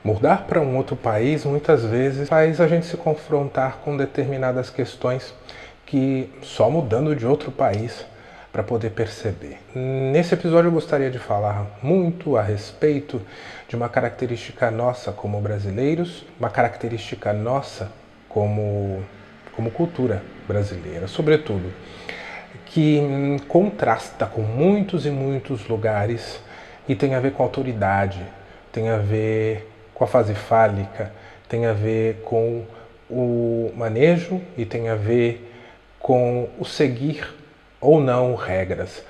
Mudar para um outro país muitas vezes faz a gente se confrontar com determinadas questões que só mudando de outro país para poder perceber. Nesse episódio eu gostaria de falar muito a respeito de uma característica nossa como brasileiros, uma característica nossa como cultura brasileira, sobretudo, que contrasta com muitos e muitos lugares e tem a ver com autoridade, tem a ver com a fase fálica, tem a ver com o manejo e tem a ver com o seguir ou não regras.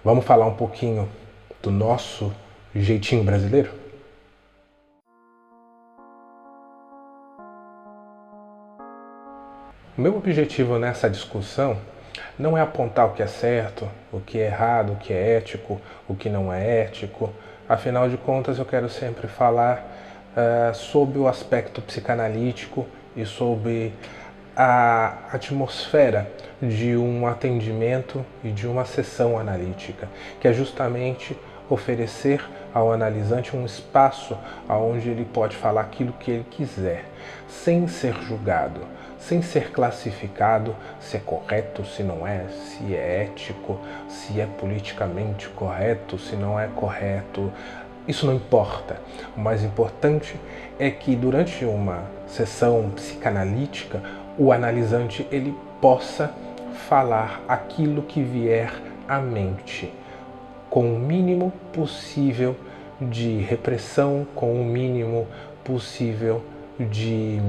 Vamos falar um pouquinho do nosso jeitinho brasileiro? O meu objetivo nessa discussão não é apontar o que é certo, o que é errado, o que é ético, o que não é ético. Afinal de contas, eu quero sempre falar sobre o aspecto psicanalítico e sobre a atmosfera de um atendimento e de uma sessão analítica, que é justamente oferecer ao analisante um espaço onde ele pode falar aquilo que ele quiser, sem ser julgado, sem ser classificado se é correto, se não é, se é ético, se é politicamente correto, se não é correto. Isso não importa. O mais importante é que durante uma sessão psicanalítica, o analisante ele possa falar aquilo que vier à mente, com o mínimo possível de repressão, com o mínimo possível de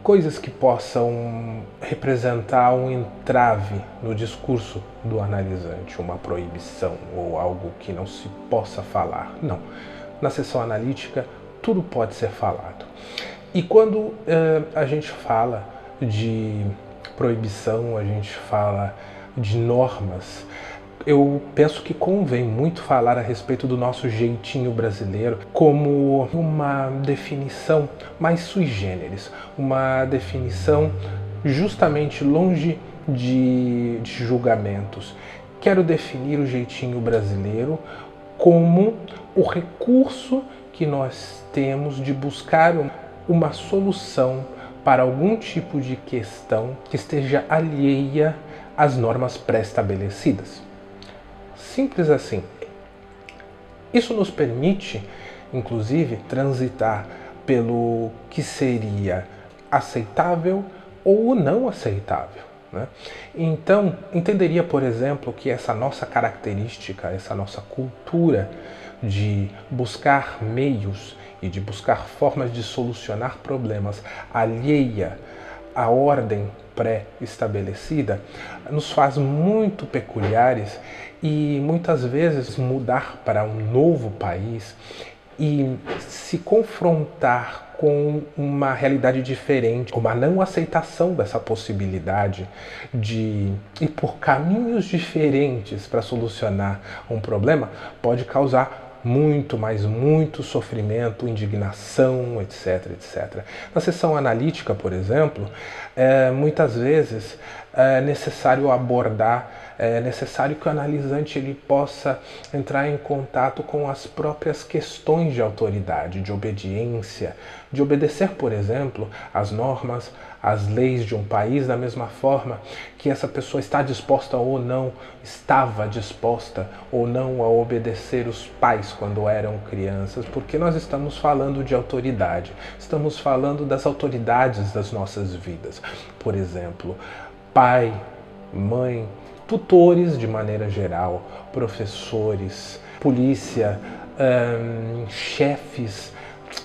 coisas que possam representar um entrave no discurso do analisante, uma proibição ou algo que não se possa falar. Não. Na sessão analítica, tudo pode ser falado. E quando a gente fala de proibição, a gente fala de normas, eu penso que convém muito falar a respeito do nosso jeitinho brasileiro como uma definição mais sui generis, uma definição justamente longe de julgamentos. Quero definir o jeitinho brasileiro como o recurso que nós temos de buscar uma solução para algum tipo de questão que esteja alheia às normas pré-estabelecidas. Simples assim. Isso nos permite, inclusive, transitar pelo que seria aceitável ou não aceitável. Né? Então, entenderia, por exemplo, que essa nossa característica, essa nossa cultura de buscar meios e de buscar formas de solucionar problemas alheia à ordem pré-estabelecida, nos faz muito peculiares e muitas vezes mudar para um novo país e se confrontar com uma realidade diferente, uma não aceitação dessa possibilidade de ir por caminhos diferentes para solucionar um problema pode causar muito, mas muito sofrimento, indignação, etc, etc. Na sessão analítica, por exemplo, muitas vezes é necessário abordar, é necessário que o analisante ele possa entrar em contato com as próprias questões de autoridade, de obediência, de obedecer, por exemplo, às normas, às leis de um país, da mesma forma que essa pessoa está disposta ou não, estava disposta ou não a obedecer os pais quando eram crianças, porque nós estamos falando de autoridade, estamos falando das autoridades das nossas vidas. Por exemplo, pai, mãe, tutores de maneira geral, professores, polícia, chefes,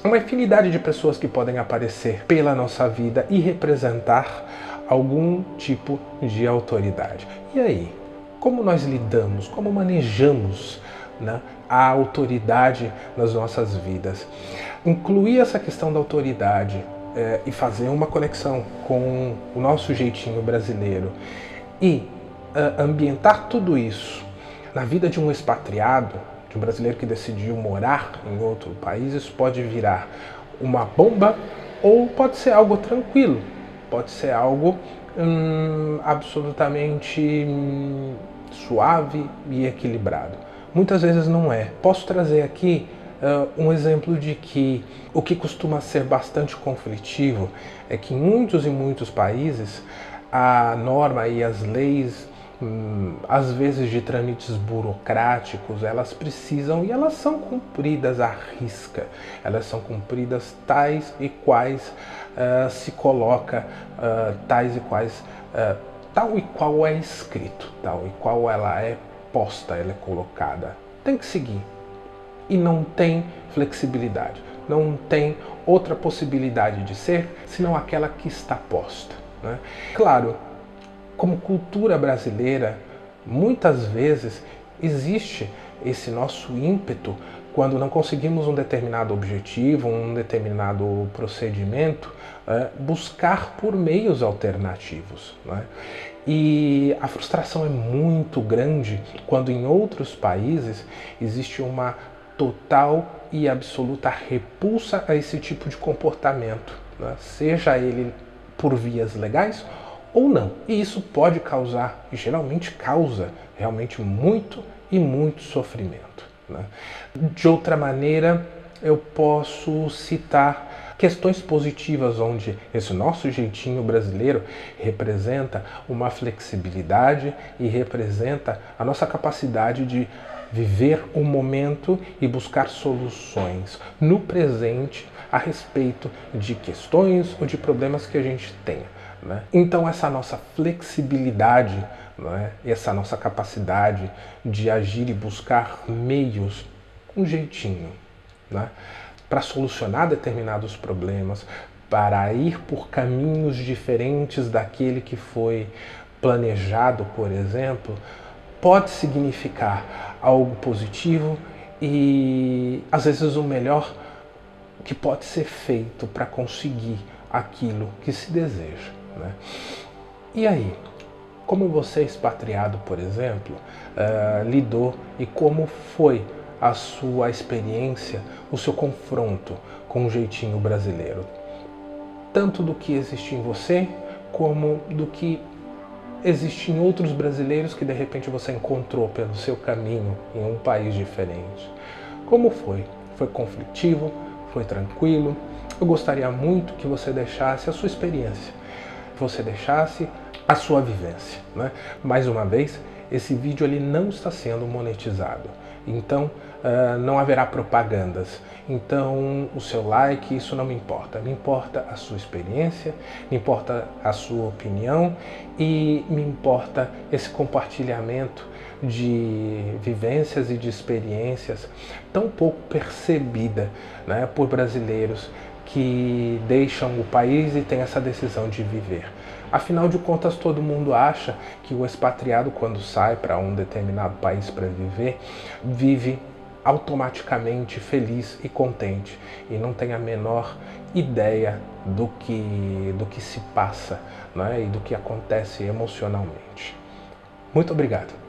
uma infinidade de pessoas que podem aparecer pela nossa vida e representar algum tipo de autoridade. E aí, como nós lidamos, como manejamos, né, a autoridade nas nossas vidas? Incluir essa questão da autoridade e fazer uma conexão com o nosso jeitinho brasileiro e ambientar tudo isso na vida de um expatriado, de um brasileiro que decidiu morar em outro país, isso pode virar uma bomba ou pode ser algo tranquilo, pode ser algo absolutamente suave e equilibrado. Muitas vezes não é. Posso trazer aqui um exemplo de que o que costuma ser bastante conflitivo é que em muitos países a norma e as leis, às vezes de trâmites burocráticos, elas precisam e elas são cumpridas à risca. Elas são cumpridas tais e quais se coloca, tais e quais, tal e qual é escrito, tal e qual ela é posta, ela é colocada. Tem que seguir. E não tem flexibilidade, não tem outra possibilidade de ser senão aquela que está posta, né? Claro, como cultura brasileira, muitas vezes existe esse nosso ímpeto quando não conseguimos um determinado objetivo, um determinado procedimento, buscar por meios alternativos, né? E a frustração é muito grande quando em outros países existe uma total e absoluta repulsa a esse tipo de comportamento, né? Seja ele por vias legais ou não. E isso pode causar, e geralmente causa, realmente muito e muito sofrimento, né? De outra maneira, eu posso citar questões positivas onde esse nosso jeitinho brasileiro representa uma flexibilidade e representa a nossa capacidade de viver o momento e buscar soluções no presente a respeito de questões ou de problemas que a gente tenha, né? Então essa nossa flexibilidade, né, essa nossa capacidade de agir e buscar meios, um jeitinho, né, para solucionar determinados problemas, para ir por caminhos diferentes daquele que foi planejado, por exemplo, pode significar algo positivo e às vezes o melhor que pode ser feito para conseguir aquilo que se deseja, né? E aí, como você expatriado, por exemplo, lidou e como foi a sua experiência, o seu confronto com o jeitinho brasileiro? Tanto do que existe em você, como do que existe em outros brasileiros que de repente você encontrou pelo seu caminho em um país diferente. Como foi? Foi conflitivo? Foi tranquilo? Eu gostaria muito que você deixasse a sua experiência, que você deixasse a sua vivência, né? Mais uma vez, esse vídeo ele não está sendo monetizado, então não haverá propagandas. Então o seu like, isso não me importa. Me importa a sua experiência, me importa a sua opinião e me importa esse compartilhamento de vivências e de experiências tão pouco percebida, né, por brasileiros que deixam o país e têm essa decisão de viver. Afinal de contas, todo mundo acha que o expatriado, quando sai para um determinado país para viver, vive automaticamente feliz e contente e não tem a menor ideia do que se passa, né, e do que acontece emocionalmente. Muito obrigado.